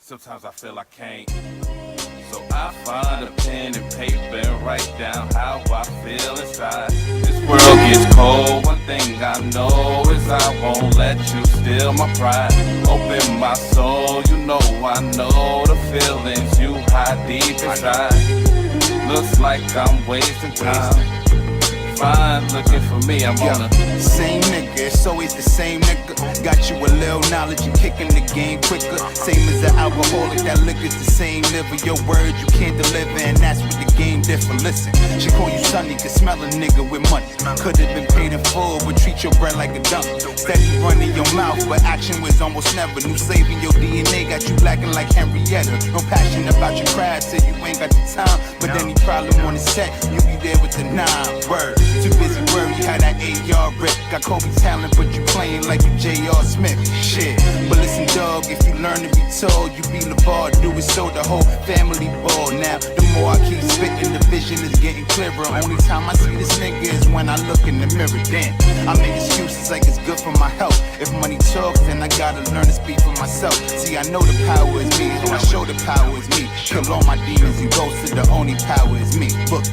Sometimes I feel I can't. So I find a pen and paper and write down how I feel inside. This world gets cold, one thing I know is I won't let you steal my pride. Open my soul, you know I know the feelings you hide deep inside. Looks like I'm wasting time. Fine, looking for me, I'm on a same nigga, it's always the same nigga. Got you a little knowledge and kicking the game quicker. Same as an alcoholic, that liquor's the same liver. Your words you can't deliver, and that's what the game differ. Listen, she call you Sonny, could smell a nigga with money. Could've been paid in full, but treat your bread like a dump. Steady running your mouth, but action was almost never. New saving your DNA got you lacking like Henrietta. No passion about your craft, say you ain't got the time. But any problem on the set, you be there with the 9 word. Too busy worry how that AR rip. Got Kobe talent, but you playing like you J.R. Smith. Shit, but listen, dog, if you learn to be told, you be LeVar, do it so the whole family ball. Now, the more I keep spitting, the vision is getting clearer. Only time I see this nigga is when I look in the mirror. Then I make excuses like it's good for my health. If money talks, then I gotta learn to speak for myself. See, I know the power is me, so I show the power is me. Kill all my demons and ghosts, and the only power is me. Look.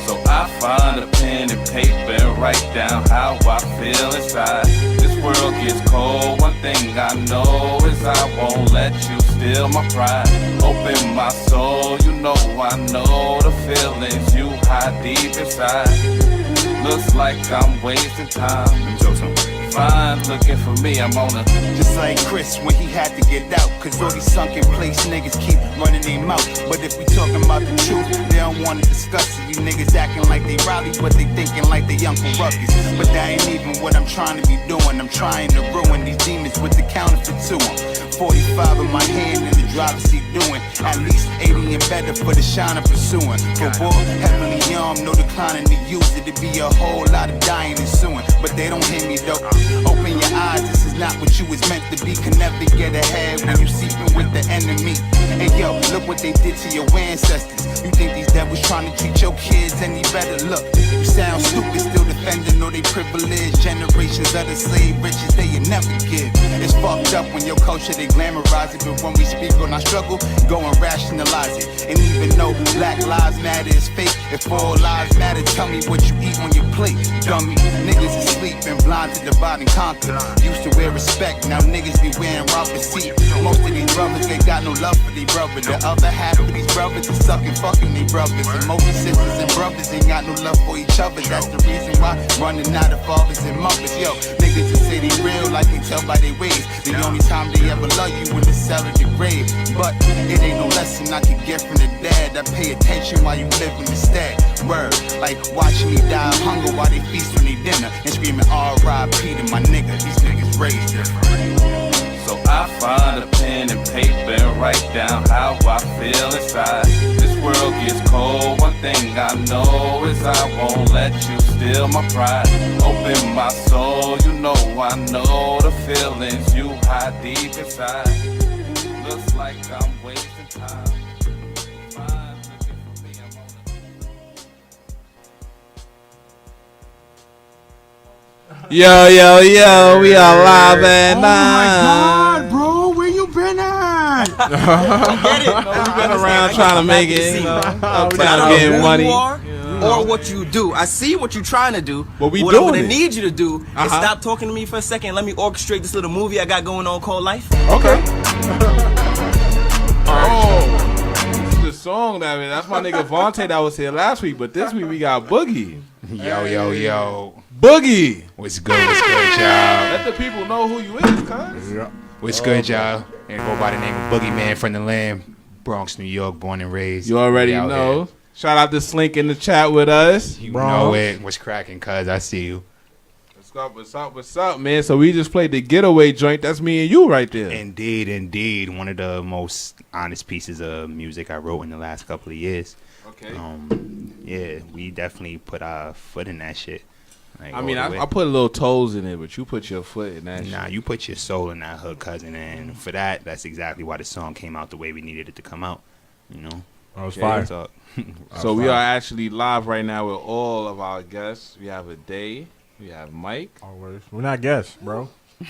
So I find a pen and paper and write down how I feel inside. This world gets cold, one thing I know is I won't let you steal my pride. Open my soul, you know I know the feelings you hide deep inside. Looks like I'm wasting time. Fine, looking for me, I'm on a just like Chris when he had to get out. Cause all these sunken place niggas keep running their mouth. But if we talking about the truth, they don't wanna discuss it. You niggas acting like they rowdy, but they thinking like they Uncle Ruckus. But that ain't even what I'm trying to be doing. I'm trying to ruin these demons with the counterfeit to them. 45 in my hand in the driver's seat doing at least 80 and better for the shine I'm pursuing. For war, heavily young, no declining to use it. It'd be a whole lot of dying and suing. But they don't hear me though. Open your eyes, this is not what you was meant to be. Can never get ahead when you seeping with the enemy. And yo, look what they did to your ancestors. You think these devils trying to treat your kids any better? Look, you sound stupid, still defending all they privileged. Generations of the slave riches they you never give. It's fucked up when your culture they glamorize it, but when we speak on our struggle, go and rationalize it. And even though Black Lives Matter is fake, if all lives matter, tell me what you eat on your plate, dummy. Niggas is asleep and blind to divide and conquer. Used to wear respect, now niggas be wearing rubber seat. Most of these brothers ain't got no love for these brothers. The other half of these brothers is sucking fucking these brothers. And most of these sisters and brothers ain't got no love for each other. That's the reason why running out of fathers and mothers. Yo, niggas just say they real like they tell by their ways. The only time they ever love you when they sell at the grave. But it ain't no lesson I can get from the dad. I pay attention while you living instead. Word, like watching me die of hunger while they feast on their dinner and screaming R.I.P. to my nigga. These niggas raised different. So I find a pen and paper and write down how I feel inside. This world gets cold, one thing I know is I won't let you steal my pride. Open my soul, you know I know the feelings you hide deep inside. Looks like I'm wasting time. Fine, looking for me, I'm on a Yo, we are live at Oh 9. my God, bro, where you been at? We've been around trying to make it, you know, trying to get money. Or what you do. I see what you're trying to do. But we what I'm doing gonna it. need you to do is stop talking to me for a second. Let me orchestrate this little movie I got going on called Life. Okay. Oh, this is the song that's my nigga Vontae that was here last week, but this week we got Boogie. Yo. Boogie. What's good, y'all? Let the people know who you is, cuz. What's good, y'all? And go by the name of Boogie Man from the Land, Bronx, New York, born and raised. You already know. Here. Shout out to Slink in the chat with us. You know it. What's cracking, cuz? I see you. What's up, man? So we just played the Getaway joint. That's me and you right there. Indeed. One of the most honest pieces of music I wrote in the last couple of years. Okay. Yeah, we definitely put our foot in that shit. Like, I mean, I put a little toes in it, but you put your foot in that Nah, shit. you put your soul in that hook, cousin. And for that's exactly why the song came out the way we needed it to come out. You know? I was fire. So we are actually live right now with all of our guests. We have a Day. We have Mike. Always. We're not guests, bro.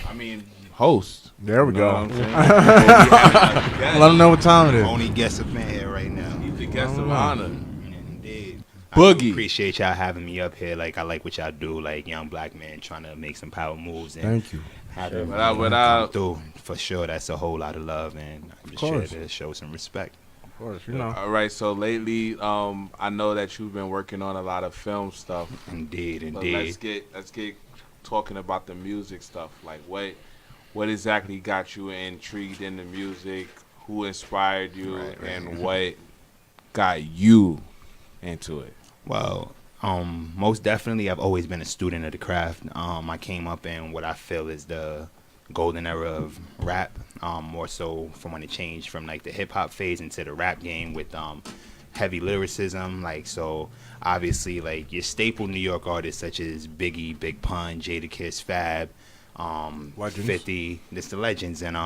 I mean, host. There we You know go. what I'm saying? Let them know what time it is. Only guest up in here right now. He's the guest of honor. Indeed. Boogie. I appreciate y'all having me up here. Like, I like what y'all do. Like, young black men trying to make some power moves. And Thank you. have them Without- come through. For sure, that's a whole lot of love. And I'm just here course. to show some respect. Of course, you know. All right, so lately, I know that you've been working on a lot of film stuff. Indeed, But indeed. let's get talking about the music stuff. Like, what exactly got you intrigued in the music? Who inspired you, Right. and what got you into it? Well, most definitely, I've always been a student of the craft. I came up in what I feel is the golden era of rap, more so from when it changed from like the hip hop phase into the rap game with heavy lyricism. Like, so obviously, like your staple New York artists such as Biggie, Big Pun, Jadakiss, Fab, Legends. 50, it's the legends. And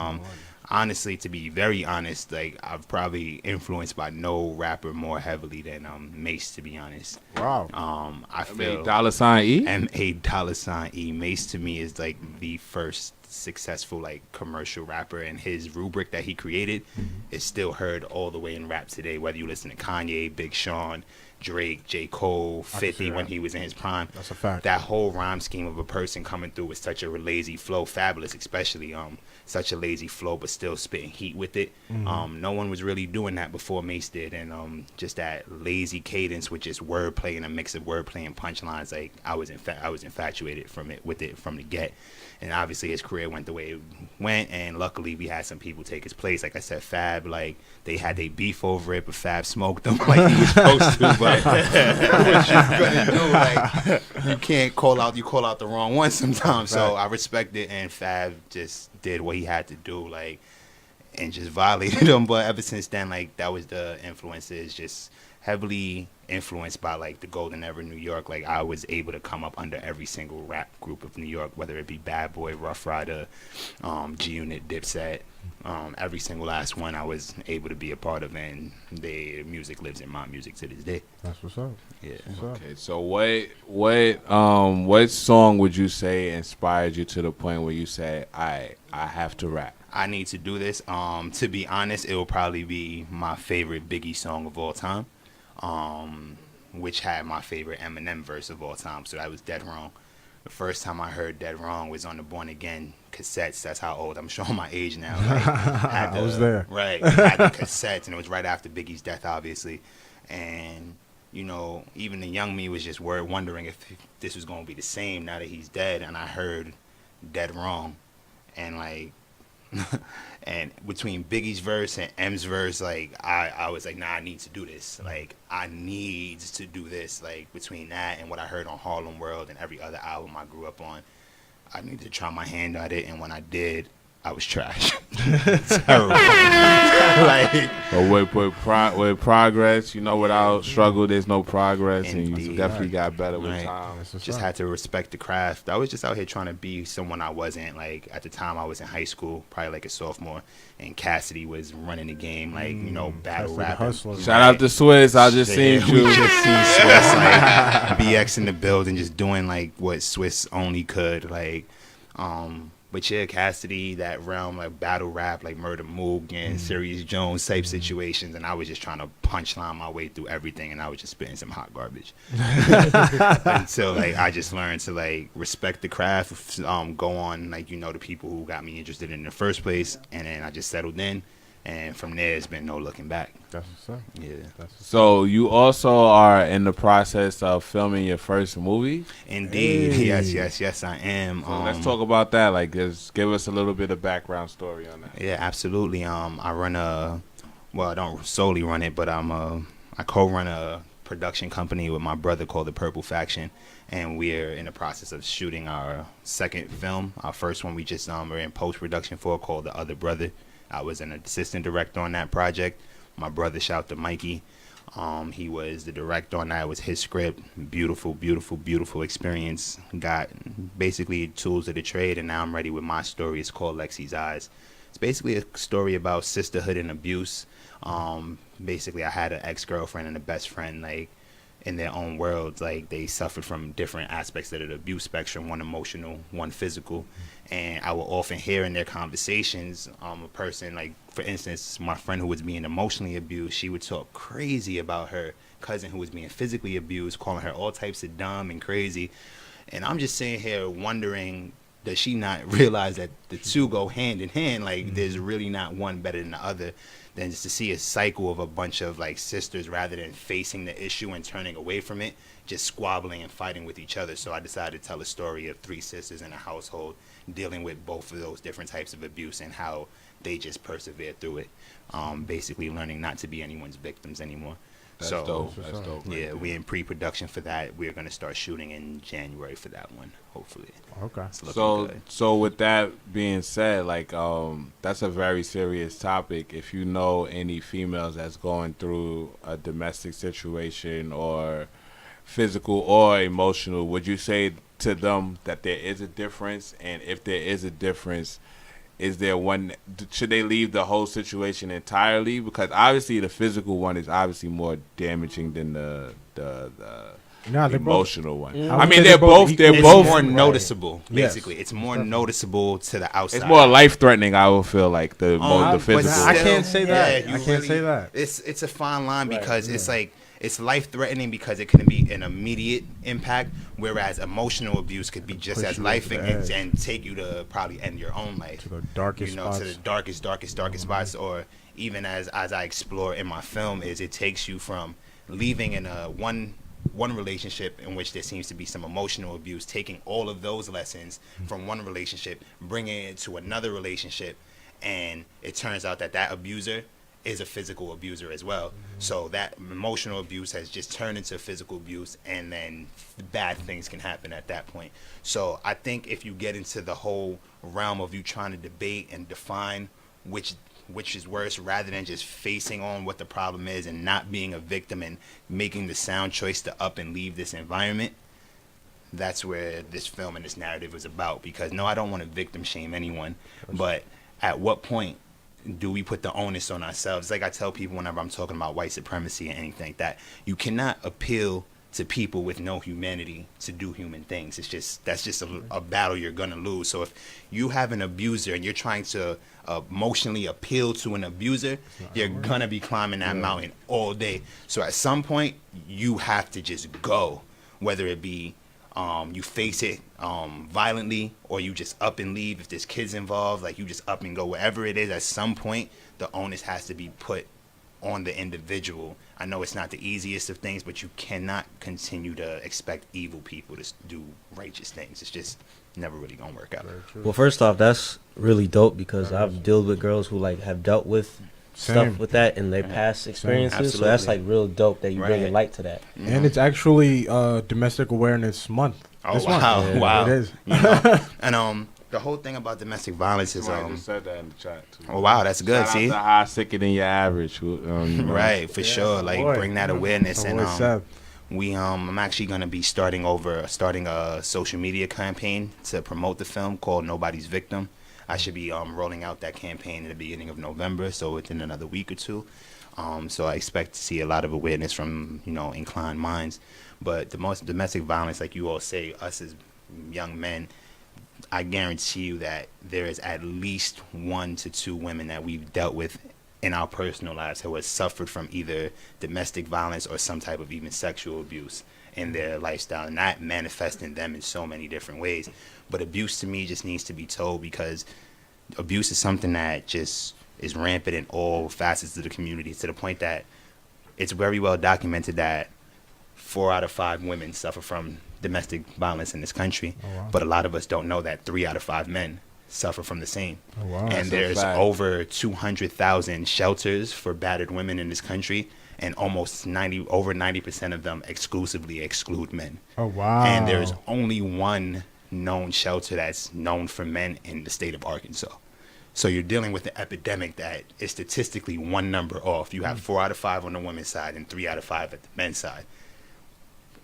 honestly, to be very honest, like I've probably influenced by no rapper more heavily than Mace, to be honest. Wow. I feel $E? $E. Mace to me is like the first successful like commercial rapper, and his rubric that he created is still heard all the way in rap today, whether you listen to Kanye, Big Sean, Drake, J. Cole, I can 50 see when that. he was in his prime. That's a fact. That whole rhyme scheme of a person coming through with such a lazy flow, Fabulous especially, such a lazy flow but still spitting heat with it. No one was really doing that before Mace did, and just that lazy cadence with just wordplay and a mix of wordplay and punchlines, like I was infatuated with it from the get. And obviously his career went the way it went, and luckily we had some people take his place. Like I said, Fab, like they had their beef over it, but Fab smoked them like he was supposed to. But what you gonna do? Like you can't call out the wrong one sometimes. So I respect it, and Fab just did what he had to do, like, and just violated them. But ever since then, like that was the influences, just heavily influenced by like the golden era New York. Like I was able to come up under every single rap group of New York, whether it be Bad Boy, Rough Rider, G Unit, Dipset, every single last one I was able to be a part of, and their music lives in my music to this day. That's what's up. Yeah. Okay, so what song would you say inspired you to the point where you say, I have to rap? I need to do this. To be honest, it will probably be my favorite Biggie song of all time, which had my favorite Eminem verse of all time. So that was Dead Wrong. The first time I heard Dead Wrong was on the Born Again cassettes. That's how old. I'm showing my age now. Like, I was there. Right. Had the cassettes, and it was right after Biggie's death, obviously. And, you know, even the young me was just wondering if this was going to be the same now that he's dead. And I heard Dead Wrong. And, like, and between Biggie's verse and M's verse, like I was like, nah, I need to do this. Like I need to do this. Like between that and what I heard on Harlem World and every other album I grew up on, I needed to try my hand at it. And when I did, I was trash. Terrible. Like, But with progress, you know, without struggle, there's no progress, and you Indeed. definitely got better with Right. time. That's what's just up. had to respect the craft. I was just out here trying to be someone I wasn't. Like at the time I was in high school, probably like a sophomore, and Cassidy was running the game, like, you know, battle Cassidy the rapping. Hustler. Shout out to Swiss. I just seen Yeah, you. we just seen Swiss, like BX in the building, just doing like what Swiss only could. Like, but yeah, Cassidy, that realm, like battle rap, like Murder Moog and Sirius Jones type situations, and I was just trying to punchline my way through everything, and I was just spitting some hot garbage until like I just learned to like respect the craft, go on, like, you know, the people who got me interested in the first place, and then I just settled in, and from there it's been no looking back. That's what's up. Yeah. That's what's So you also are in the process of filming your first movie. Indeed. Hey. Yes, I am. So let's talk about that. Like, just give us a little bit of background story on that. Yeah, absolutely. I run I don't solely run it, but I co-run a production company with my brother called The Purple Faction, and we're in the process of shooting our second film. Our first one we just are in post-production for, called The Other Brother. I was an assistant director on that project. My brother, shout to Mikey. He was the director on that. It was his script. Beautiful, beautiful, beautiful experience. Got basically tools of the trade, and now I'm ready with my story. It's called Lexi's Eyes. It's basically a story about sisterhood and abuse. Basically, I had an ex-girlfriend and a best friend. Like, in their own worlds. Like, they suffered from different aspects of the abuse spectrum, one emotional, one physical. And I will often hear in their conversations, a person, like, for instance, my friend who was being emotionally abused, she would talk crazy about her cousin who was being physically abused, calling her all types of dumb and crazy. And I'm just sitting here wondering, does she not realize that the two go hand in hand? Like, there's really not one better than the other. Than just to see a cycle of a bunch of, like, sisters, rather than facing the issue and turning away from it, just squabbling and fighting with each other. So I decided to tell a story of 3 sisters in a household dealing with both of those different types of abuse and how they just persevered through it. Basically learning not to be anyone's victims anymore. That's so dope. That's dope. yeah, right we're in pre-production for that. We're going to start shooting in January for that one, hopefully. Okay. It's looking So, good. so with that being said, like, that's a very serious topic. If you know any females that's going through a domestic situation or physical or emotional, would you say to them that there is a difference? And if there is a difference, is there one? Should they leave the whole situation entirely? Because obviously the physical one is obviously more damaging than the Nah, they're both- emotional one. I I would mean, say they're both. equal. They're It's both. more Right. noticeable, Yes. basically. It's more noticeable to the outside. It's more life threatening. I would feel like the But physical. I still, can't say that. you I can't say that. It's a fine line Right, because yeah. it's like, it's life threatening because it can be an immediate impact, whereas emotional abuse could be just Push as you life over the and, edge. and take you to probably end your own life. To the darkest you know, to spots. the darkest spots. Or even as I explore in my film, is it takes you from leaving in a one relationship in which there seems to be some emotional abuse, taking all of those lessons from one relationship, bringing it to another relationship, and it turns out that that abuser is a physical abuser as well. So that emotional abuse has just turned into physical abuse, and then bad things can happen at that point. So I think if you get into the whole realm of you trying to debate and define which is worse, rather than just facing on what the problem is and not being a victim and making the sound choice to up and leave this environment, that's where this film and this narrative is about. Because no, I don't want to victim shame anyone, but at what point do we put the onus on ourselves? Like I tell people whenever I'm talking about white supremacy and anything like that, you cannot appeal to people with no humanity to do human things. It's just, that's just a battle you're gonna lose. So if you have an abuser and you're trying to emotionally appeal to an abuser, you're gonna be climbing that mountain all day. So at some point you have to just go, whether it be you face it violently, or you just up and leave. If there's kids involved, like, you just up and go. Wherever it is, at some point the onus has to be put on the individual. I know it's not the easiest of things, but you cannot continue to expect evil people to do righteous things. It's just never really gonna work out. Well, first off, that's really dope because I've dealt with girls who like have dealt with Same. stuff with that in their past experiences. So that's like Absolutely. real dope that you bring a Right. light to that. And it's actually Domestic Awareness Month. Oh, This wow. month. Wow. It is. You know? And the whole thing about domestic violence is Somebody just said that in the chat too. oh wow, that's good. Shout See, out to High Sicker Than Your Average. right, for sure. Like, boy. bring that awareness. My And boy Seb. we I'm actually gonna be starting a social media campaign to promote the film called Nobody's Victim. I should be rolling out that campaign in the beginning of November, so within another week or two. So I expect to see a lot of awareness from, inclined minds. But the most domestic violence, like you all say, us as young men, I guarantee you that there is at least 1 to 2 women that we've dealt with in our personal lives who have suffered from either domestic violence or some type of even sexual abuse in their lifestyle, and that manifesting them in so many different ways. But abuse to me just needs to be told, because abuse is something that just is rampant in all facets of the community, to the point that it's very well documented that 4 out of 5 women suffer from domestic violence in this country. Oh, wow. But a lot of us don't know that 3 out of 5 men suffer from the same. Oh, wow. And That's a there's fact. over 200,000 shelters for battered women in this country, and over 90% of them exclusively exclude men. Oh, wow. And there's only one known shelter that's known for men in the state of Arkansas. So you're dealing with an epidemic that is statistically one number off. You have 4 out of 5 on the women's side and 3 out of 5 at the men's side.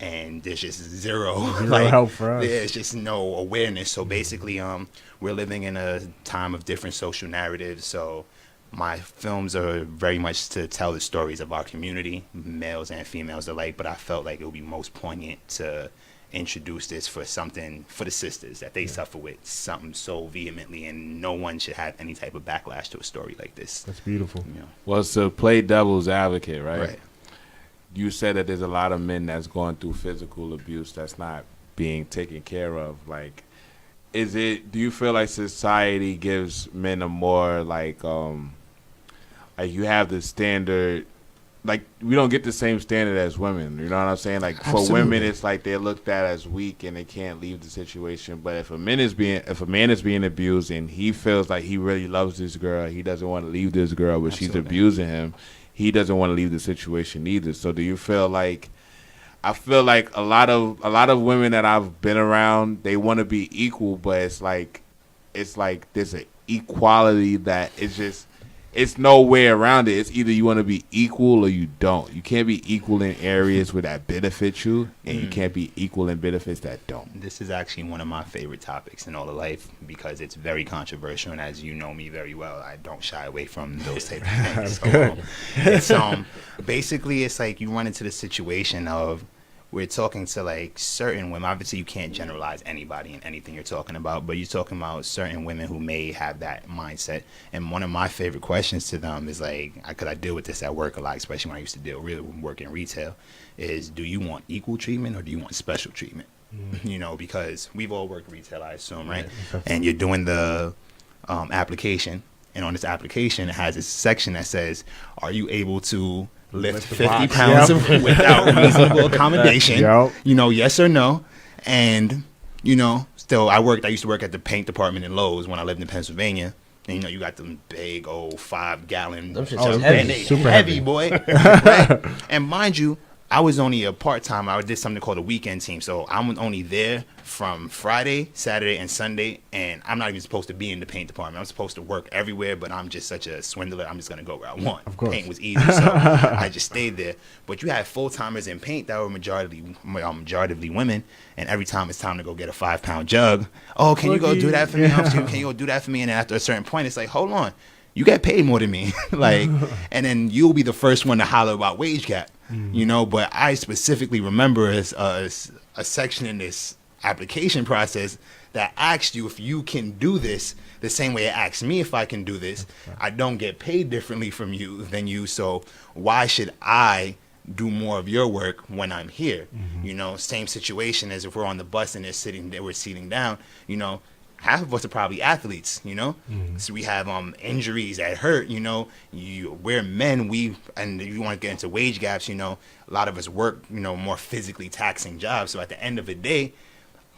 And there's just zero help for us. There's just no awareness. So basically, we're living in a time of different social narratives. So my films are very much to tell the stories of our community, males and females alike, but I felt like it would be most poignant to introduce this for something for the sisters that they suffer with something so vehemently, and no one should have any type of backlash to a story like this. That's beautiful. You know? Well, to play devil's advocate, right? Right. You said that there's a lot of men that's going through physical abuse that's not being taken care of. Like, do you feel like society gives men a more like you have the standard, like we don't get the same standard as women, you know what I'm saying? Like for Absolutely. women, it's like they're looked at as weak and they can't leave the situation. But if a man is being abused and he feels like he really loves this girl, he doesn't want to leave this girl, but she's Absolutely. abusing him, he doesn't want to leave the situation either. So do you feel like, I feel like a lot of women that I've been around, they want to be equal, but it's like there's an equality that it's no way around it. It's either you want to be equal or you don't. You can't be equal in areas where that benefit you, and you can't be equal in benefits that don't. This is actually one of my favorite topics in all of life because it's very controversial, and as you know me very well, I don't shy away from those type of things. So, it's basically it's like you run into the situation of we're talking to like certain women. Obviously, you can't generalize anybody in anything you're talking about, but you're talking about certain women who may have that mindset. And one of my favorite questions to them is like, because I deal with this at work a lot, especially when I used to work in retail, is do you want equal treatment or do you want special treatment? You know, because we've all worked retail, I assume, right? And you're doing the application, and on this application, it has a section that says, are you able to lift 50 pounds without reasonable accommodation? Yep. You know, yes or no. And, you know, still, I used to work at the paint department in Lowe's when I lived in Pennsylvania. And, you know, you got them big old 5-gallon. Them shits Oh, is heavy. heavy. Super heavy, heavy. boy. Right? And mind you, I was only a part-time. I did something called a weekend team. So I'm only there from Friday, Saturday, and Sunday. And I'm not even supposed to be in the paint department. I'm supposed to work everywhere, but I'm just such a swindler. I'm just going to go where I want. Of course. Paint was easy, so I just stayed there. But you had full-timers in paint that were majoritively women. And every time it's time to go get a 5-pound jug, oh, can you go do that for me? Can you go do that for me? And then after a certain point, it's like, hold on. You get paid more than me. Like, and then you'll be the first one to holler about wage gap. You know, but I specifically remember a section in this application process that asked you if you can do this the same way it asked me if I can do this. I don't get paid differently from you than you, so why should I do more of your work when I'm here? You know, same situation as if we're on the bus and we're sitting down, you know. Half of us are probably athletes, you know. So we have injuries that hurt, you know. We're men, and if you want to get into wage gaps, you know, a lot of us work, you know, more physically taxing jobs. So at the end of the day,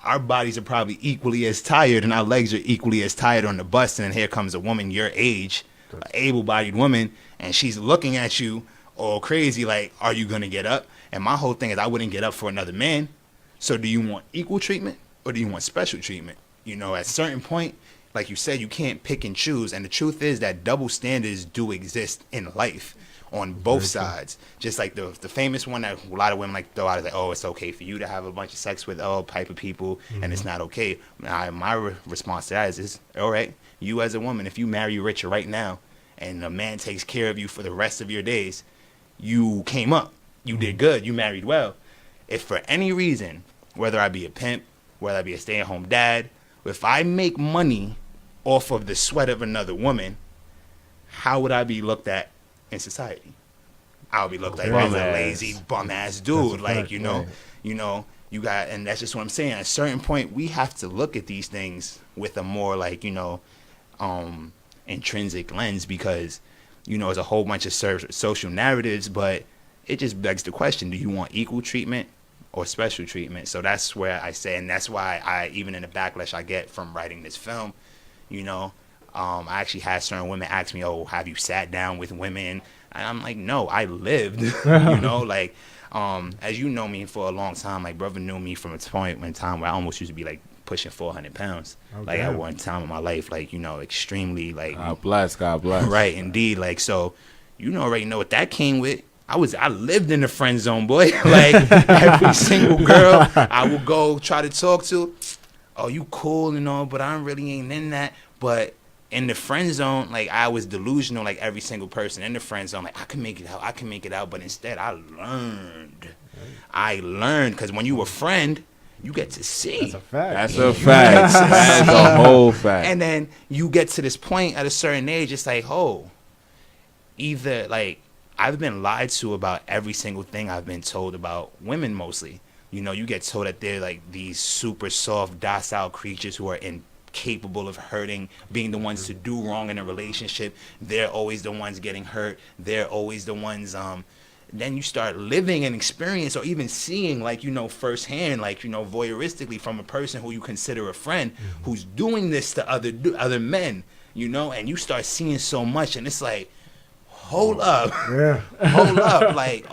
our bodies are probably equally as tired and our legs are equally as tired on the bus. And then here comes a woman your age, an able-bodied woman, and she's looking at you all crazy like, are you going to get up? And my whole thing is I wouldn't get up for another man. So do you want equal treatment or do you want special treatment? You know, at a certain point, like you said, you can't pick and choose. And the truth is that double standards do exist in life on both sides. Just like the famous one that a lot of women like throw out is like, oh, it's okay for you to have a bunch of sex with all type of people and it's not okay. My response to that is, all right, you as a woman, if you marry rich right now and a man takes care of you for the rest of your days, you came up. You did good. You married well. If for any reason, whether I be a pimp, whether I be a stay-at-home dad, if I make money off of the sweat of another woman, how would I be looked at in society? I would be looked like as a lazy bum-ass dude. Like, you know, you got, and that's just what I'm saying. At a certain point, we have to look at these things with a more like, you know, intrinsic lens because, you know, there's a whole bunch of social narratives, but it just begs the question, do you want equal treatment or special treatment? So that's where I say, and that's why I, even in the backlash I get from writing this film, you know, I actually had certain women ask me, oh, have you sat down with women? And I'm like, no, I lived, you know, like, as you know me for a long time, like brother knew me from a point in time where I almost used to be like pushing 400 pounds, like at one time in my life, like, you know, extremely like, God bless. Right. Indeed. Like, so, you know, already know what that came with. I lived in the friend zone, boy. Like every single girl I would go try to talk to, oh, you cool and all, but I really ain't in that. But in the friend zone, like I was delusional, like every single person in the friend zone, like I can make it out, but instead I learned because when you a friend, you get to see. That's a fact. That's a fact. That's a whole fact. And then you get to this point at a certain age, it's like, either like I've been lied to about every single thing I've been told about women mostly. You know, you get told that they're like these super soft, docile creatures who are incapable of hurting, being the ones to do wrong in a relationship. They're always the ones getting hurt. They're always the ones, then you start living and experience or even seeing, like, you know, firsthand, like, you know, voyeuristically from a person who you consider a friend who's doing this to other men, you know, and you start seeing so much and it's like, hold up, like,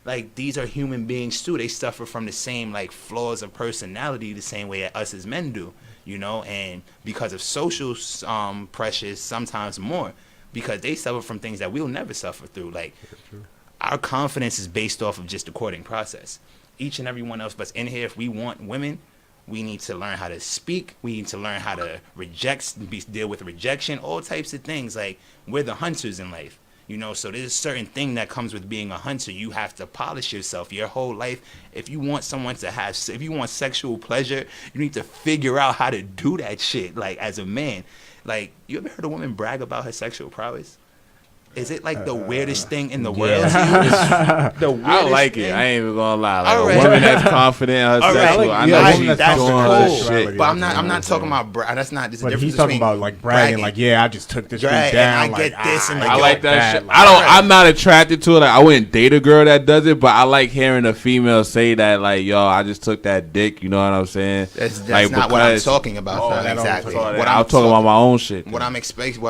like these are human beings too. They suffer from the same like flaws of personality the same way us as men do, you know, and because of social pressures, sometimes more, because they suffer from things that we'll never suffer through. Like our confidence is based off of just the courting process. Each and every one of us in here, if we want women, we need to learn how to speak. We need to learn how to deal with rejection, all types of things. Like we're the hunters in life. You know, so there's a certain thing that comes with being a hunter. You have to polish yourself your whole life. If you want someone to have, if you want sexual pleasure, you need to figure out how to do that shit. Like as a man, like you ever heard a woman brag about her sexual prowess? Is it like the weirdest thing in the world? I like it. I ain't even gonna lie. Like All a right. woman that's confident in her sexual, I know she's that's doing cool. her shit. But I'm not talking about that's not. There's a But difference he's talking between about like bragging, like, yeah, I just took this dude Drag, down. and I like, get this, and I like that shit. Like, I'm not attracted to it. Like I wouldn't date a girl that does it, but I like hearing a female say that, like, yo, I just took that dick. You know what I'm saying? That's like, not what I'm talking about. Exactly. What I'm talking about my own shit. What I'm expressing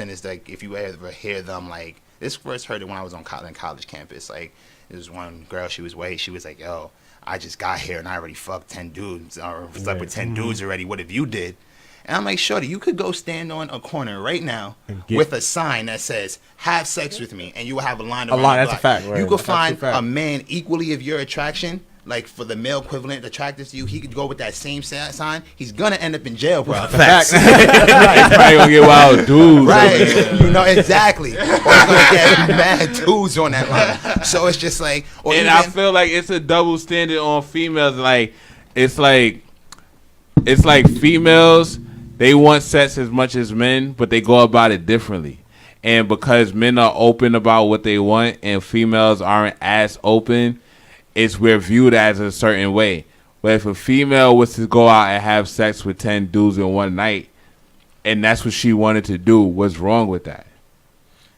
is like if you ever hear them like this. First heard it when I was on college campus. Like there was one girl, she was white. She was like, yo, I just got here and I already fucked 10 dudes or slept with 10 dudes already. What if you did? And I'm like, shorty, you could go stand on a corner right now with a sign that says, have sex with me, and you will have a line around the block. That's a fact. You could find a man equally of your attraction, like for the male equivalent attractive to you. He could go with that same sign. He's gonna end up in jail, bro. Facts. He's probably gonna get wild dudes. Right. You know, exactly. Or he's gonna get mad dudes on that line. So it's just like, I feel like it's a double standard on females. Like it's like females, they want sex as much as men, but they go about it differently. And because men are open about what they want and females aren't as open, we're viewed as a certain way. But if a female was to go out and have sex with 10 dudes in one night, and that's what she wanted to do, what's wrong with that?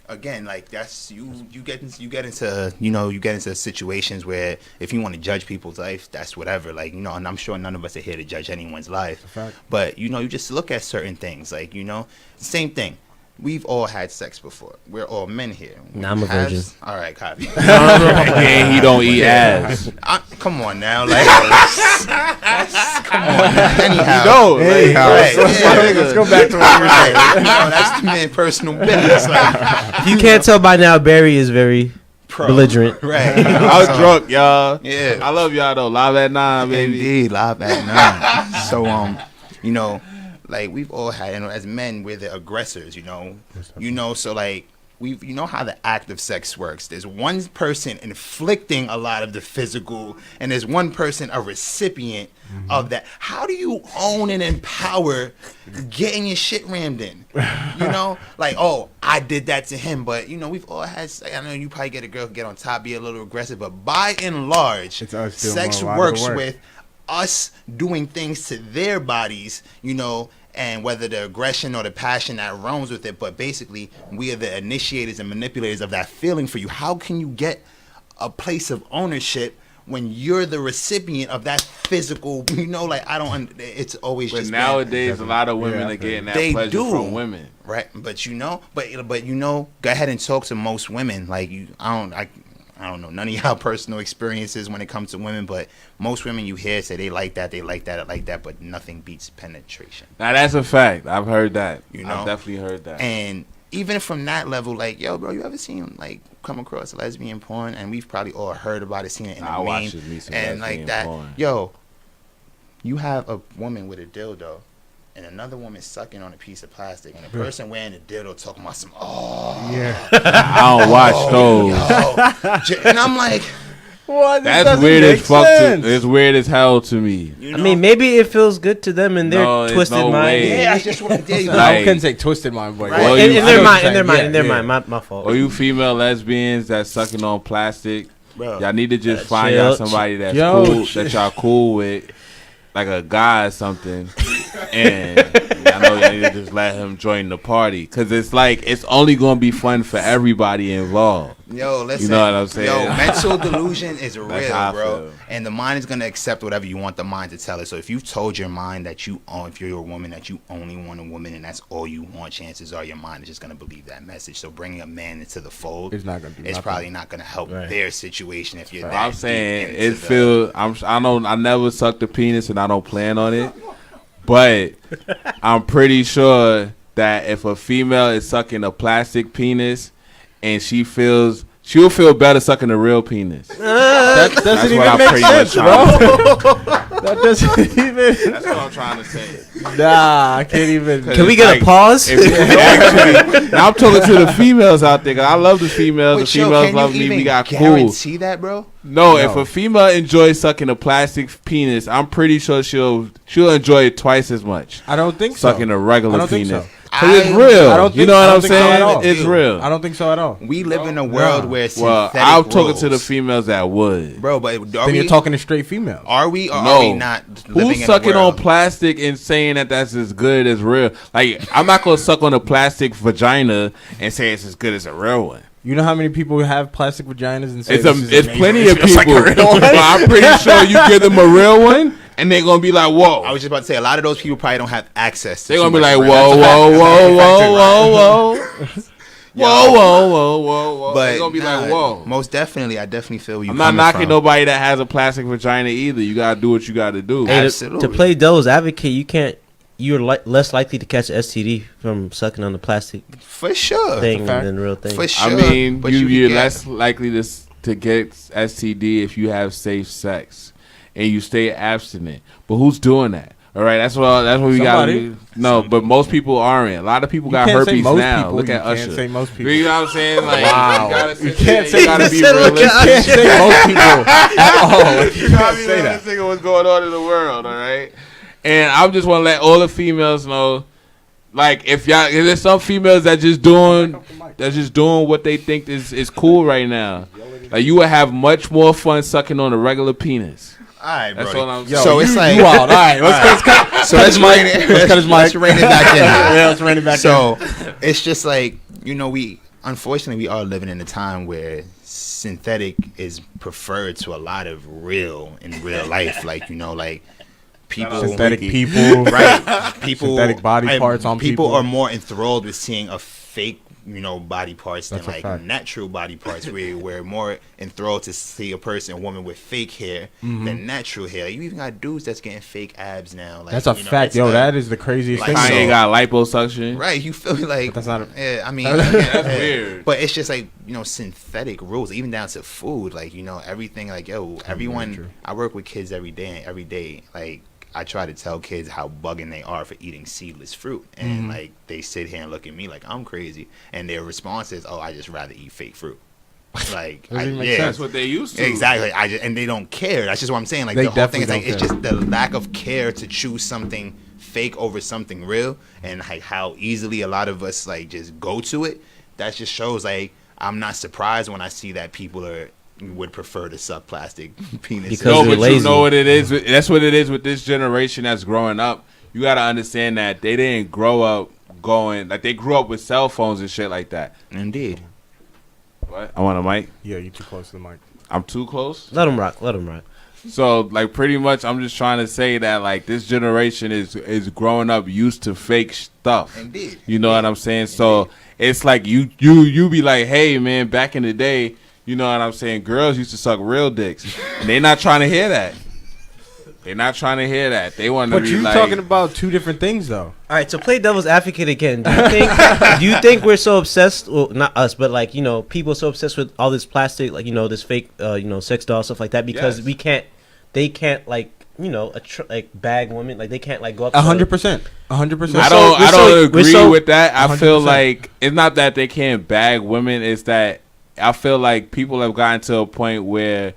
Again, like that's you get into situations where if you want to judge people's life, that's whatever. Like, you know, and I'm sure none of us are here to judge anyone's life. But you know, you just look at certain things. Like, you know, same thing. We've all had sex before. We're all men here. Nah, I'm a virgin. All right, copy. And he don't eat ass. Come on now, like, come on. Now. Anyhow, Let's go back to what you were saying. That's the man personal business. Like, If you can't tell by now, Barry is very belligerent. Right. I was drunk, y'all. Yeah. I love y'all though. Live at 9, baby. Indeed, live at 9. So you know, like we've all had, you know, as men, we're the aggressors, you know. So like you know how the act of sex works. There's one person inflicting a lot of the physical, and there's one person a recipient of that. How do you own and empower getting your shit rammed in? You know, like, oh, I did that to him, but you know, we've all had. I know you probably get a girl get on top, be a little aggressive, but by and large, sex works with us doing things to their bodies, you know, and whether the aggression or the passion that roams with it, but basically we are the initiators and manipulators of that feeling for you. How can you get a place of ownership when you're the recipient of that physical, you know, like it's always but just nowadays a lot of women are getting that pleasure from women. Right, but you know, go ahead and talk to most women. Like I don't know none of y'all personal experiences when it comes to women, but most women you hear say they like that, but nothing beats penetration. Now that's a fact. I've heard that. You know, I've definitely heard that. And even from that level, like, yo, bro, you ever seen like come across lesbian porn? And we've probably all heard about it, seen it in the meme, and like that. Porn. Yo, you have a woman with a dildo, and another woman sucking on a piece of plastic, and a person wearing a dildo talking about some, I don't watch those. and I'm like, What? That's weird as fuck. It's weird as hell to me. you know, I mean, maybe it feels good to them in their No, it's twisted no mind. way. yeah, that's just what I did. No, Like- I couldn't say twisted mind, but Right. Well, In you- their I mind, know in their what mind, in their you're mind. My fault. Or you female lesbians that sucking on plastic, Bro. y'all need to just find chill. y'all somebody that's Yo, cool, chill. that y'all cool with, like a guy or something, and I know y'all need to just let him join the party, cause it's like it's only gonna be fun for everybody involved. Yo, listen. You know what I'm saying? Yo, mental delusion is That's real, how I bro. feel. And the mind is gonna accept whatever you want the mind to tell it. So if you've told your mind that if you're a woman, that you only want a woman and that's all you want, chances are your mind is just gonna believe that message. So bringing a man into the fold, It's not gonna do it's nothing. probably not gonna help Right. their situation if you're that I'm deep saying into it the- feel. I never sucked a penis and I don't plan on it, but I'm pretty sure that if a female is sucking a plastic penis and she'll feel better sucking a real penis. That doesn't That's even what I'm make pretty much sense, trying bro. to say. That doesn't even. That's what I'm trying to say. Nah, I can't even. Can we get a pause? If you actually, now I'm talking to the females out there, 'cause I love the females. But The yo, females can love you me. even We got cool. guarantee that, bro? No, No. if a female enjoys sucking a plastic penis, I'm pretty sure she'll enjoy it twice as much. I don't think so. Sucking a regular I don't think penis. so. 'Cause it's real. I don't You think- know I what don't I'm think so at all. saying? It's real. I don't think so at all. We live in a world Nah. where Well, synthetic I'm talking to the rules- females that would. Bro, but are Then we, you're talking to straight females. are we or are No. we not living Who's in a sucking on world? plastic and saying that that's as good as real? Like, I'm not gonna suck on a plastic vagina and say it's as good as a real one. You know how many people have plastic vaginas and say It's this is it's amazing? plenty of It's like people. a real one. But I'm pretty sure you give them a real one and they're gonna be like, whoa. I was just about to say a lot of those people probably don't have access to They're too gonna be much like, real- whoa, That's a fact. whoa, whoa, That's a whoa, fact. whoa, whoa. Whoa, whoa, whoa, whoa, whoa. But They're gonna be like, nah, whoa. most definitely, I definitely feel you. I'm not coming knocking from. nobody that has a plastic vagina either. You gotta do what you gotta do. Hey, Absolutely. to play devil's advocate, you're less likely to catch STD from sucking on the plastic For sure. thing fact. than real thing. For sure. I mean, but you're can less likely to get STD if you have safe sex and you stay abstinent. But who's doing that? All right, that's what we got. Somebody. No, but most people aren't. A lot of people You got can't say herpes most now. people. Look You at can't Usher. say most people. You know what I'm saying? Like, Wow. you You can't say- gotta be You said look realistic. at You can't say most people at all. Like, You you gotta can't be say that. realistic of what's going on in the world, all right? And I just want to let all the females know, like, if there's some females that just doing what they think is cool right now. Like, you would have much more fun sucking on a regular penis. All right, That's bro. what I'm Yo, saying. So it's like you wild. All right, let's cut. So let's rein it. Let's cut his mic. Let's rein it back in. Yeah, let's rein it back in. So it's just like, you know, we unfortunately we are living in a time where synthetic is preferred to a lot of real in real life. Like, you know, like people Synthetic people. right people Synthetic body and parts on people people. are more enthralled with seeing a fake, you know, body parts than That's a like fact. natural body parts. We're more enthralled to see a person, a woman with fake hair than natural hair. You even got dudes that's getting fake abs now. Like, That's a you know, fact, it's yo. like- That is the craziest Like, thing. Kanye so- got liposuction. Right, you feel me like But that's not a- yeah, I mean That's yeah, weird. But it's just like, you know, synthetic rules, even down to food, like, you know, everything like yo, true. everyone I work with kids every day, like I try to tell kids how bugging they are for eating seedless fruit, and like they sit here and look at me like I'm crazy, and their response is, "Oh, I just rather eat fake fruit." Like, Doesn't even make yeah, sense. That's what they used to. exactly. And they don't care. That's just what I'm saying. Like They the whole thing is definitely like don't it's just the lack of care to choose something fake over something real, and like how easily a lot of us like just go to it. That just shows like I'm not surprised when I see that people would prefer to suck plastic penises. Because No, they're but lazy. you know what it is? That's what it is with this generation that's growing up. You got to understand that they didn't grow up like they grew up with cell phones and shit like that. Indeed. What? I want a mic. Yeah, you too close to the mic. I'm too close. Let them rock. Let them rock. So, like, pretty much, I'm just trying to say that, like, this generation is growing up used to fake stuff. Indeed. You know what I'm saying? So it's like you be like, hey, man, back in the day, you know what I'm saying? Girls used to suck real dicks. And they not trying to hear that. They're not trying to hear that. They want to But be you're like, talking about two different things, though. All right, so play devil's advocate again. Do you think we're so obsessed? Well, not us, but like, you know, people so obsessed with all this plastic, like, you know, this fake, you know, sex doll stuff like that because Yes. they can't like like bag women? Like they can't like go up. 100%. 100%. I don't agree with that. I feel like it's not that they can't bag women. It's that I feel like people have gotten to a point where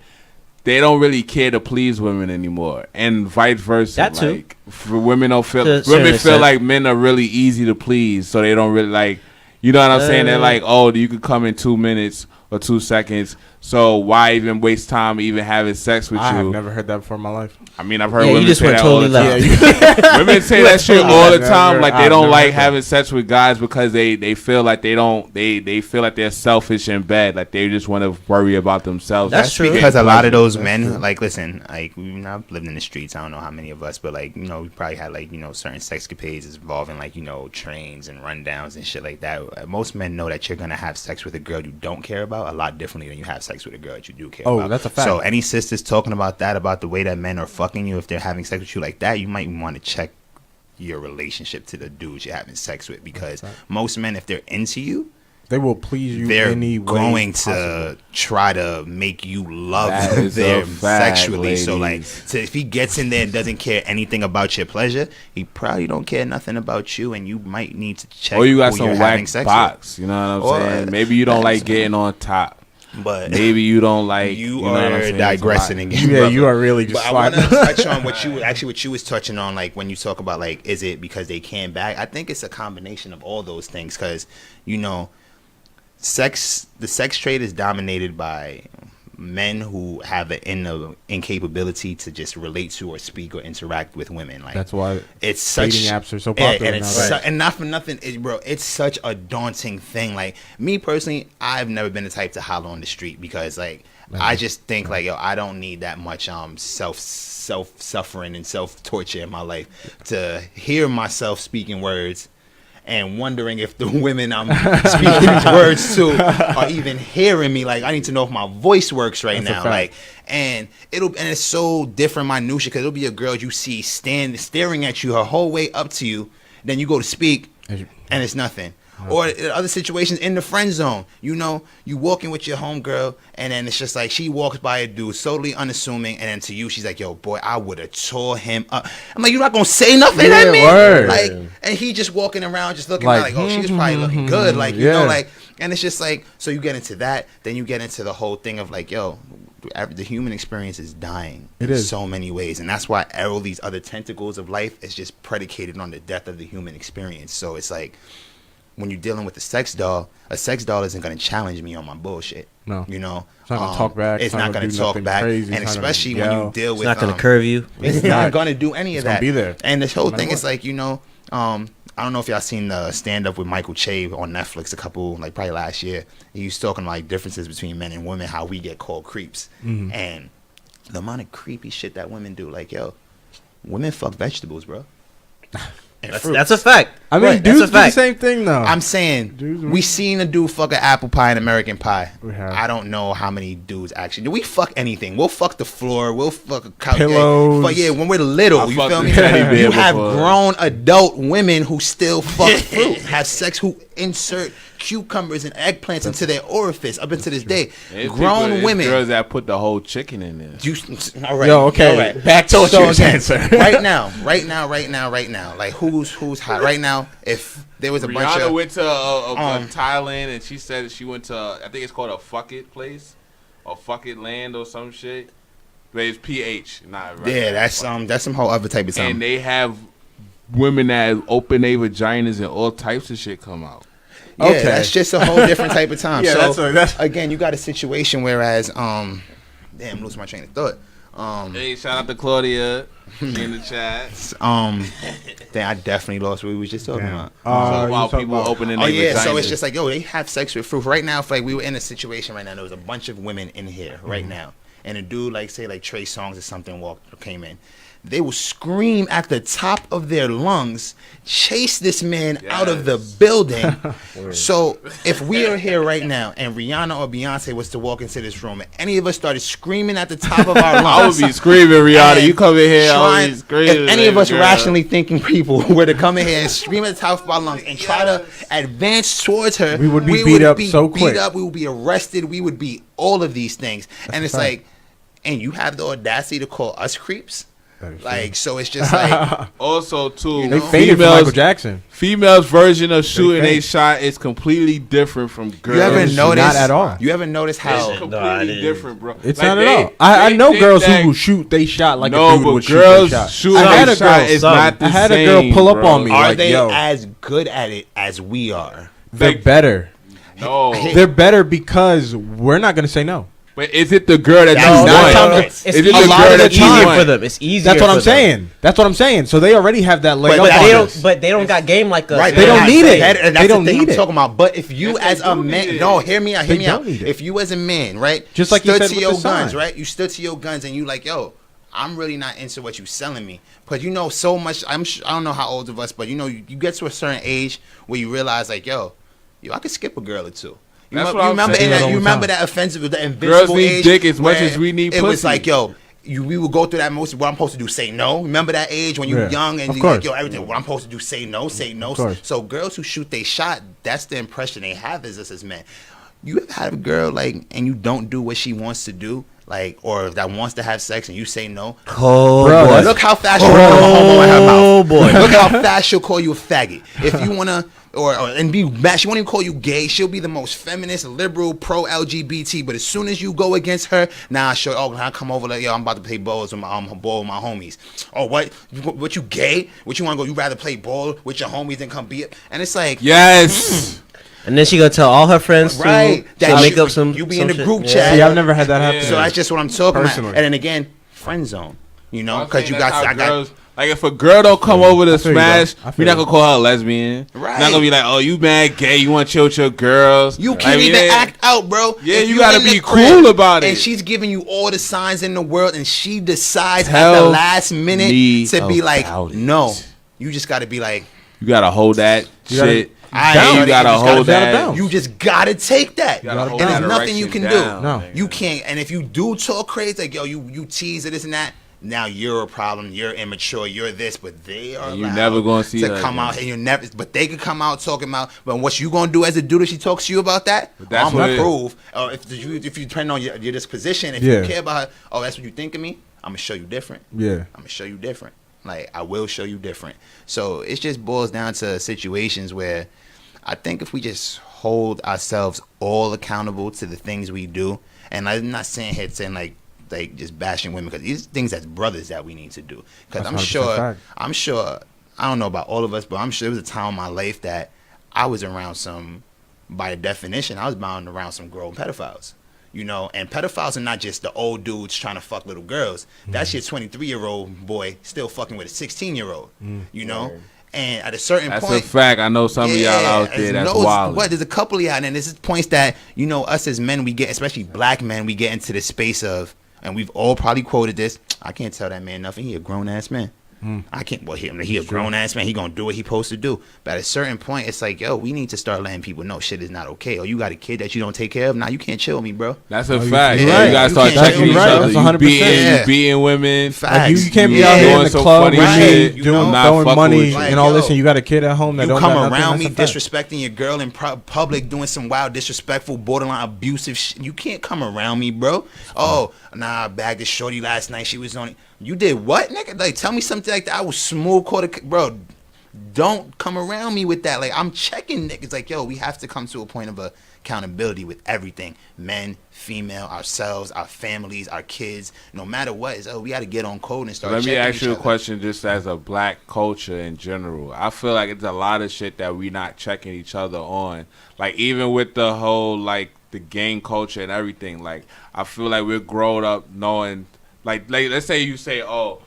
they don't really care to please women anymore, and vice versa. That too. Like, for women don't feel To women certain feel like men are really easy to please, so they don't really like. You know what I'm saying? They're like, oh, you could come in 2 minutes or 2 seconds. So why even waste time even having sex with I you? have never heard that before in my life. I mean, I've heard Yeah, you women just say went that totally all the time. left. Women say that shit all the time. Like they I've don't never like heard that. having sex with guys because they feel like they feel like they're selfish in bed. Like they just want to worry about themselves. That's true. Because a lot of those That's men, true. like, listen, like, I've lived in the streets. I don't know how many of us, but like, we probably had like, certain sexcapades involving like, trains and rundowns and shit like that. Most men know that you're gonna have sex with a girl you don't care about a lot differently than you have sex with a girl that you do care about. Oh, that's a fact. So any sisters talking about that, about the way that men are fucking you if they're having sex with you like that, you might want to check your relationship to the dudes you're having sex with, because most men, if they're into you, They will please you they're any way going possible. to try to make you love That is a them fact, sexually. So like, ladies. so if he gets in there and doesn't care anything about your pleasure, he probably don't care nothing about you, and you might need to check. or you got who some you're having whack sex box. You know what I'm Or- saying? Maybe you don't like getting on top. with. But Maybe you don't like. you know what I'm are saying? digressing It's a lot. again. Yeah, brother. you are really just But I want to sliding. touch on what you was touching on, like when you talk about like, is it because they can't bag? I think it's a combination of all those things, because the sex trade is dominated by men who have an incapability to just relate to or speak or interact with women. Like That's why it's such dating apps are so yeah, popular and it's now. and not for nothing, bro. It's such a daunting thing. Like me personally, I've never been the type to holler on the street, because like I just think like, yo, I don't need that much self suffering and self torture in my life to hear myself speaking words and wondering if the women I'm speaking these words to are even hearing me. Like, I need to know if my voice works right That's a now. fact. Like, and it's so different minutia, because it'll be a girl you see staring at you her whole way up to you, then you go to speak and it's nothing. Or in other situations in the friend zone, you walking with your homegirl, and then it's just like she walks by a dude, totally unassuming, and then to you, she's like, yo, boy, I would have tore him up. I'm like, you're not going to say nothing Yeah, to me? word. Like, and he just walking around just looking Like, like oh, she was probably looking good. Like, you yeah. know, like, and it's just like, so you get into that, then you get into the whole thing of like, yo, the human experience is dying in is. so many ways. And that's why all these other tentacles of life is just predicated on the death of the human experience. So it's like, when you're dealing with a sex doll isn't going to challenge me on my bullshit. No. You know? It's not gonna talk back. It's not going do to talk nothing back. crazy. And It's not gonna especially when yell. you deal It's with... not gonna curve you. It's not going to do any of It's that. gonna be there. And this whole No thing matter is like, I don't know if y'all seen the stand-up with Michael Che on Netflix probably last year. He was talking like differences between men and women, how we get called creeps. Mm-hmm. And the amount of creepy shit that women do. Like, yo, women fuck vegetables, bro. And fruit. That's a fact. I mean, Right, that's dudes a do the fact. same thing though. I'm saying, Dudes, we seen a dude fuck an apple pie and American Pie. We have. I don't know how many dudes actually do. We fuck anything. We'll fuck the floor. We'll fuck a couch. Pillows. But yeah, when we're little, I you fucked feel a me? teddy bear You have before. grown adult women who still fuck fruit, have sex, who insert cucumbers and eggplants into their orifice up into this day. It's Grown people- it's women. girls that put the whole chicken in there. All right. Yo, okay. All right. Back to So Sean's again, answer. right now. Like who's hot right now? If there was a bunch Rihanna of went to Thailand, and she said she went to, I think it's called a fuck it place, or fuck it land or some shit. But it's PH, not right. yeah, that's some whole other type of something. And they have women that open their vaginas and all types of shit come out. Yeah, Okay. that's just a whole different type of time. Yeah, so that's- again, you got a situation whereas damn, I'm losing my train of thought. Hey, shout out to Claudia in the chat. Then I definitely lost what we was just talking Damn. about. So You about talk people about- opening Oh their yeah, vaginas. so it's just like, yo, they have sex with fruit. Right now, if like we were in a situation right now, there was a bunch of women in here right now, and a dude like say like Trey Songz or something came in. They will scream at the top of their lungs, chase this man out of the Yes. building. So if we are here right now and Rihanna or Beyonce was to walk into this room and any of us started screaming at the top of our lungs, I would be screaming, Rihanna. and You come in here, I would trying- be screaming. if any of us girl. rationally thinking people were to come in here and scream at the top of our lungs and try to advance towards her, We would be beat up so quick. We would be arrested. We would be all of these things. And it's a fact. like, and you have the audacity to call us creeps? Like, so it's just like Also, too, They know? faded from Michael Jackson. Females' version of shooting fake. a shot is completely different from girls. you ever It's notice? not at all. You ever notice It's how? completely different, bro. It's Like, not at they- all. I they know think girls that- who will shoot they shot like no, a dude but would girls shoot they shot. shooting I had a a shot girl. is not the I had same, a girl pull up bro. on me. Are like, they yo, as good at it as we are? they're Like- better. No, They're better because we're not gonna say no. but is it the girl that That's you not want? something- It's Is it easier the lot girl of the that you time want? for them. It's easier. That's what I'm for them. saying. That's what I'm saying. So they already have that leg But up they on They us. don't. But they don't got game like us. Right, They don't not need it. better, and They that's don't the thing need I'm it. talking about. But if you, Yes, as they a do man, need no, it. hear me out. They Hear me out. don't need it. If you, as a man, right, Just like you stood said to with your the guns, sign. right, you stood to your guns, and you like, yo, I'm really not into what you selling me. But you know so much. I don't know how old of us, but you know, you get to a certain age where you realize, like, yo, I could skip a girl or two. You That's remember, what I'm remember, saying. in that, all you the remember time. that offensive, the invincible Girls need age dick as much where as we need It was pussy. like, yo, we would go through that most. What I'm supposed to do, say no. Remember that age when you were Yeah. young and Of you like, course. yo, everything. What I'm supposed to do, say no, say no. Of course. So girls who shoot they shot, that's the impression they have as us as men. You ever had a girl like, and you don't do what she wants to do, like, or that wants to have sex and you say no? Oh Bro, boy. Look how fast she'll call a homo in her mouth. Oh boy. Look how fast she'll call you a faggot. If you wanna, or and be mad, she won't even call you gay. She'll be the most feminist, liberal, pro LGBT. But as soon as you go against her, now I come over like, yo, I'm about to play balls with my ball with my homies. Oh, what you gay? What you wanna go? You rather play ball with your homies than come be it? And it's like, Yes. And then she gonna tell all her friends right? to make up some. You be some in the shit. group Yeah. chat. See, I've never had that happen. So that's just what I'm talking Personally. about. And then again, friend zone. You know, I'm because saying you that's got, how I got. girls, like if a girl don't come over to I feel you, smash, though. I we're feel not you. gonna call her a lesbian. Right. We're not gonna be like, oh, you mad gay? You want to chill with your girls? You can't Like, even yeah. act out, bro. Yeah, If you you gotta in the be crib cool about it. And she's giving you all the signs in the world, and she decides at Tell the last minute me to be like, about it. no. You just gotta be like, You gotta hold that You gotta- shit. I And ain't you gotta just hold gotta that. bounce. You just gotta take that. You gotta hold and that there's nothing you erection can down, do. No. You can't. And if you do talk crazy, like, yo, you tease it, this and that, now you're a problem. You're immature. You're this, but they are. And you allowed never gonna see to her come again. out, and you never. But they could come out talking about. But what you gonna do as a dude if she talks to you about that? that's I'm what gonna it- prove. Or if you depend on your disposition, if Yeah. you care about her, oh, that's what you think of me. I'm gonna show you different. Yeah. I'm gonna show you different. Like, I will show you different. So it just boils down to situations where I think if we just hold ourselves all accountable to the things we do, and I'm not saying like just bashing women, because these things as brothers that we need to do. Because That's I'm 100% sure, fact. I don't know about all of us, but I'm sure there was a time in my life that I was around by definition, I was bound around some grown pedophiles. You know, and pedophiles are not just the old dudes trying to fuck little girls. That's your 23-year-old boy still fucking with a 16-year-old. You know, and at a certain That's point, a fact. I know some of y'all out there that's wild. There's a couple of y'all, and there's points that, you know, us as men, we get, especially black men, we get into the space of, and we've all probably quoted this, I can't tell that man nothing. He a grown ass man. I can't. Well, he a grown ass man. He gonna do what he supposed to do. But at a certain point, it's like, yo, we need to start letting people know shit is not okay. Or you got a kid that you don't take care of. Nah, you can't chill with me, bro. That's a Oh, fact. you're Yeah, right. you gotta You start can't checking check each me, right. other. That's You 100%. Yeah. beating women. Facts. Like you can't be Yeah. out here in Doing the some club funny and shit. shit, You know? Not throwing fucking money with you. and all Like, this, yo, and you got a kid at home that You don't come got around nothing, me that's a fact. disrespecting your girl in public, doing some wild, disrespectful, borderline abusive shit. You can't come around me, bro. Oh, nah, I bagged this shorty last night. She was on it. You did what, nigga? Like, tell me something like that. I was smooth quarter, bro. Don't come around me with that. Like, I'm checking niggas. Like, yo, we have to come to a point of accountability with everything. Men, female, ourselves, our families, our kids. No matter what, it's, we got to get on code and start Let me checking ask each you a other. question just as a black culture in general. I feel like it's a lot of shit that we not checking each other on. Like, even with the whole, like, the gang culture and everything. Like, I feel like we're grown up knowing, like let's say you say, oh,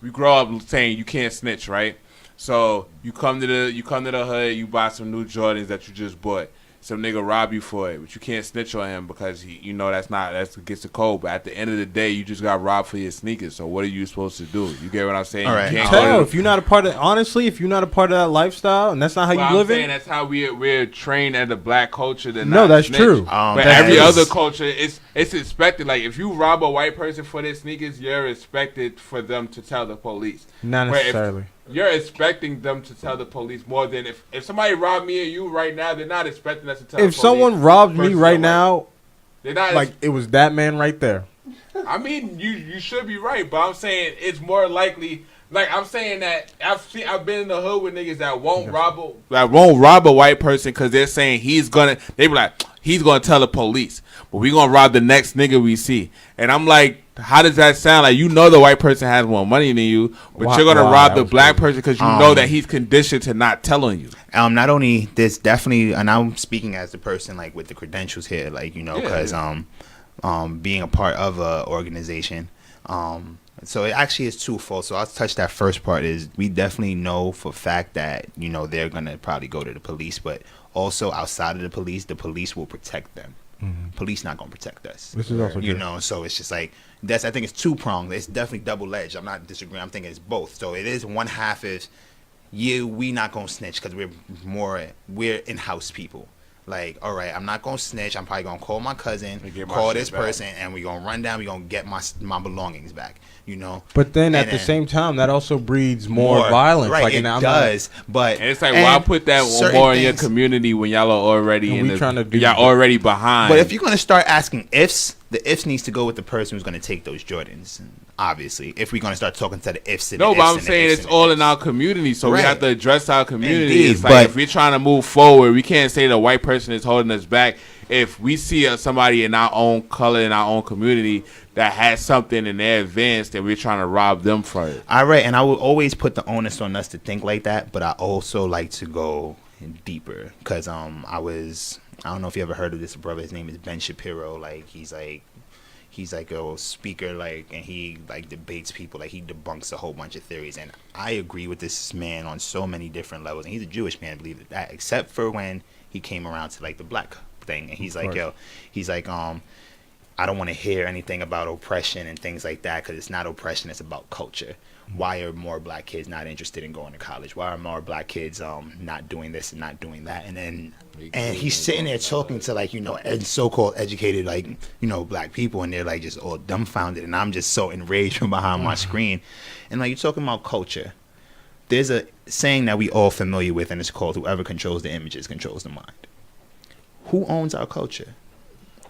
we grow up saying you can't snitch, right? So you come to the hood, you buy some new Jordans that you just bought. Some nigga rob you for it, but you can't snitch on him because that's against the code. But at the end of the day, you just got robbed for your sneakers. So what are you supposed to do? You get what I'm saying? All right. You can't Tell go to if you're not a part of, honestly, if you're not a part of that lifestyle and that's not how Well, you I'm live saying it, that's how we're trained as a black culture to No, not that's snitch. true. But that every is- other culture, it's expected. Like if you rob a white person for their sneakers, you're expected for them to tell the police. not Where if necessarily. You're expecting them to tell the police more than if somebody robbed me and you right now, they're not expecting us to tell. If the police someone robbed me versus right somebody. now, they're not like it was that man right there. I mean, you should be right, but I'm saying it's more likely. Like I'm saying that I've been in the hood with niggas that won't rob a white person because they're saying they be like he's gonna tell the police, but we gonna rob the next nigga we see. And I'm like, how does that sound? Like, you know the white person has more money than you, but you're gonna rob the black person because you know that he's conditioned to not telling you. Not only this, definitely, and I'm speaking as the person like with the credentials here, like because being a part of a organization, so it actually is twofold. So I'll touch that first part. Is we definitely know for a fact that they're gonna probably go to the police, but also outside of the police will protect them. Mm-hmm. Police not gonna protect us. This is also true. So it's just like I think it's two pronged. It's definitely double edged. I'm not disagreeing. I'm thinking it's both. So it is one half is we not gonna snitch because we're in house people. Like, all right, I'm not gonna snitch. I'm probably gonna call my cousin, call this person, and we gonna run down. We gonna get my belongings back. But then at the same time, that also breeds more violence. Right, like, it does. But and it's like, why put that more in your community when y'all are already y'all already behind? But if you're gonna start asking ifs, the ifs needs to go with the person who's gonna take those Jordans. Obviously, if we're gonna start talking to the ifs, but I'm saying it's all in our community, so we have to address our community. Indeed, it's like if we're trying to move forward, we can't say the white person is holding us back. If we see somebody in our own color in our own community that has something in their advance, that we're trying to rob them for it. All right, and I will always put the onus on us to think like that, but I also like to go deeper because I don't know if you ever heard of this brother. His name is Ben Shapiro. Like he's like a speaker, like, and he like debates people, like he debunks a whole bunch of theories. And I agree with this man on so many different levels. And he's a Jewish man, believe it, that, except for when he came around to like the black thing. And he's like, I don't want to hear anything about oppression and things like that because it's not oppression, it's about culture. Why are more black kids not interested in going to college? Why are more black kids not doing this and not doing that? And he's sitting there talking to like so-called educated black people, and they're like just all dumbfounded, and I'm just so enraged from behind my screen. And like, you're talking about culture. There's a saying that we all familiar with, and it's called "Whoever controls the images controls the mind." Who owns our culture?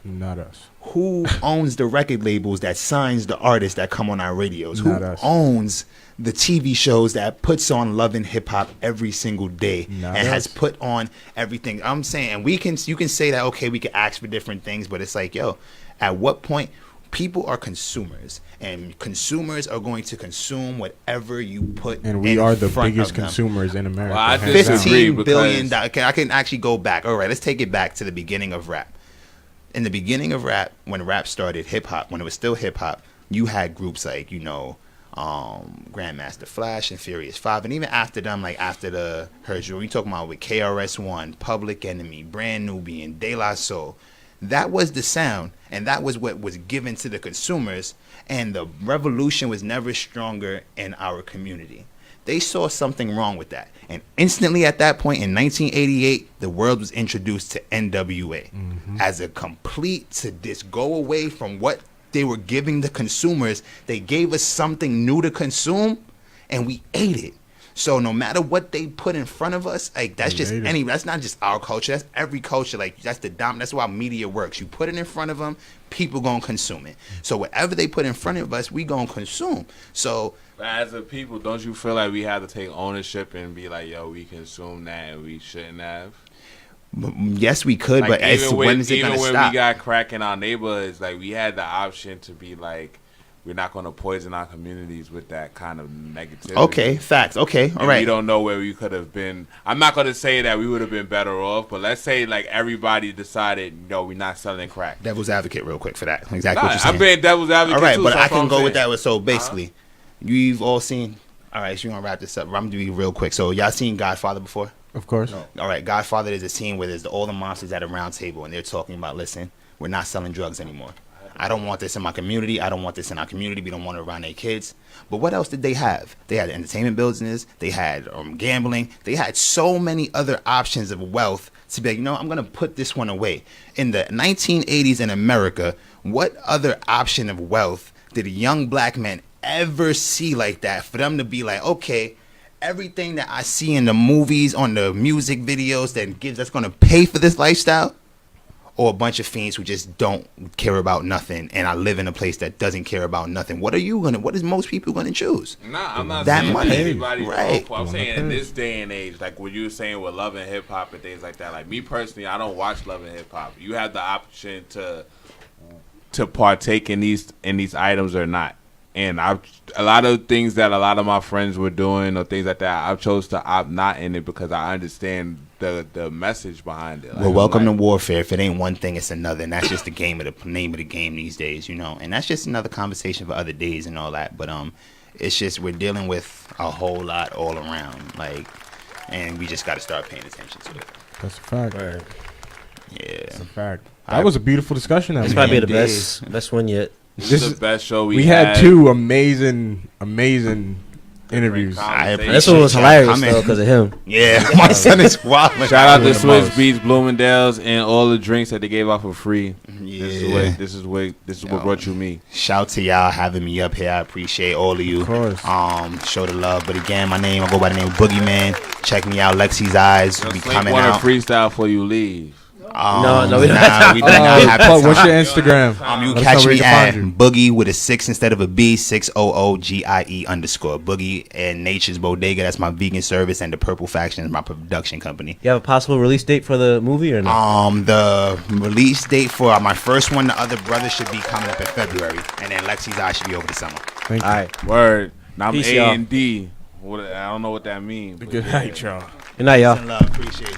Not us. Who owns the record labels that signs the artists that come on our radios? Not Who us. owns the TV shows that puts on Love and Hip Hop every single day has put on everything? I'm saying, and you can say that, okay, we can ask for different things, but it's like, at what point? People are consumers, and consumers are going to consume whatever you put. And we are the biggest consumers in America. Well, I disagree $15 billion. I can actually go back. All right, let's take it back to the beginning of rap. In the beginning of rap, when rap started, hip hop, when it was still hip hop, you had groups like Grandmaster Flash and Furious 5, and even after them, like after the Herschel, we talking about with KRS-One, Public Enemy, Brand Nubian, De La Soul. That was the sound, and that was what was given to the consumers, and the revolution was never stronger in our community. They saw something wrong with that, and instantly at that point in 1988, the world was introduced to NWA as a complete to just go away from what they were giving the consumers. They gave us something new to consume, and we ate it. So no matter what they put in front of us, like that's not just our culture. That's every culture. Like that's why media works. You put it in front of them, people gonna consume it. So whatever they put in front of us, we gonna consume. So as a people, don't you feel like we have to take ownership and be like, we consume that and we shouldn't have? Yes, we could, like, but when is it gonna stop? Even when we got crack in our neighborhoods, like we had the option to be like, we're not going to poison our communities with that kind of negativity. Okay, facts. Okay, all right. We don't know where we could have been. I'm not going to say that we would have been better off, but let's say like everybody decided, we're not selling crack. Devil's advocate real quick for that. Exactly what you're saying. I'm being devil's advocate all right, too, but so I can go with that. So basically, you've all seen. All right, so you're going to wrap this up. I'm going to do it real quick. So y'all seen Godfather before? Of course. No. All right, Godfather, there's a scene where there's all the monsters at a round table, and they're talking about, listen, we're not selling drugs anymore. I don't want this in my community. I don't want this in our community. We don't want it around their kids. But what else did they have? They had entertainment business. They had gambling. They had so many other options of wealth to be like, I'm going to put this one away. In the 1980s in America, what other option of wealth did a young black man ever see like that for them to be like, okay, everything that I see in the movies, on the music videos that's going to pay for this lifestyle, or a bunch of fiends who just don't care about nothing, and I live in a place that doesn't care about nothing. What is most people gonna choose? Nah, I'm not That saying money. anybody's Right. wrong. I'm saying in this day and age, like what you were saying with Love and Hip Hop and things like that. Like me personally, I don't watch Love and Hip Hop. You have the option to partake in these items or not. And a lot of things that a lot of my friends were doing or things like that, I chose to opt not in it because I understand the message behind it. Like, Well, welcome to warfare. If it ain't one thing, it's another, and that's just the name of the game these days, And that's just another conversation for other days and all that. But it's just we're dealing with a whole lot all around, and we just got to start paying attention to it. That's a fact. Right. Yeah, That's a fact. That was a beautiful discussion. This might be the best one yet. This is the best show we had two amazing interviews. I appreciate This one was y'all hilarious coming. though because of him. Yeah, my son is wild. Shout out to the Swiss most. Beats, Bloomingdale's, and all the drinks that they gave out for free. Yeah. This is what brought you me. Shout to y'all having me up here. I appreciate all of you. Of course. Show the love. But again, I go by the name of Boogeyman. Check me out. Lexi's Eyes will be coming Want out. to freestyle for you leave. No, we don't have time we for do that. not have Plug, that what's your time. Instagram? You Let us catch know where me we can at find you. Boogie with a 6 instead of a B, 6oogie_. Boogie and Nature's Bodega. That's my vegan service, and the Purple Faction is my production company. You have a possible release date for the movie or not? The release date for my first one, The Other Brother, should be coming up in February, and then Lexi's Eye should be over the summer. Thank you. All right. Word. Now I'm Peace, A y'all. and D. I don't know what that means. Good night, y'all. Good night, y'all. Peace and love. Appreciate you.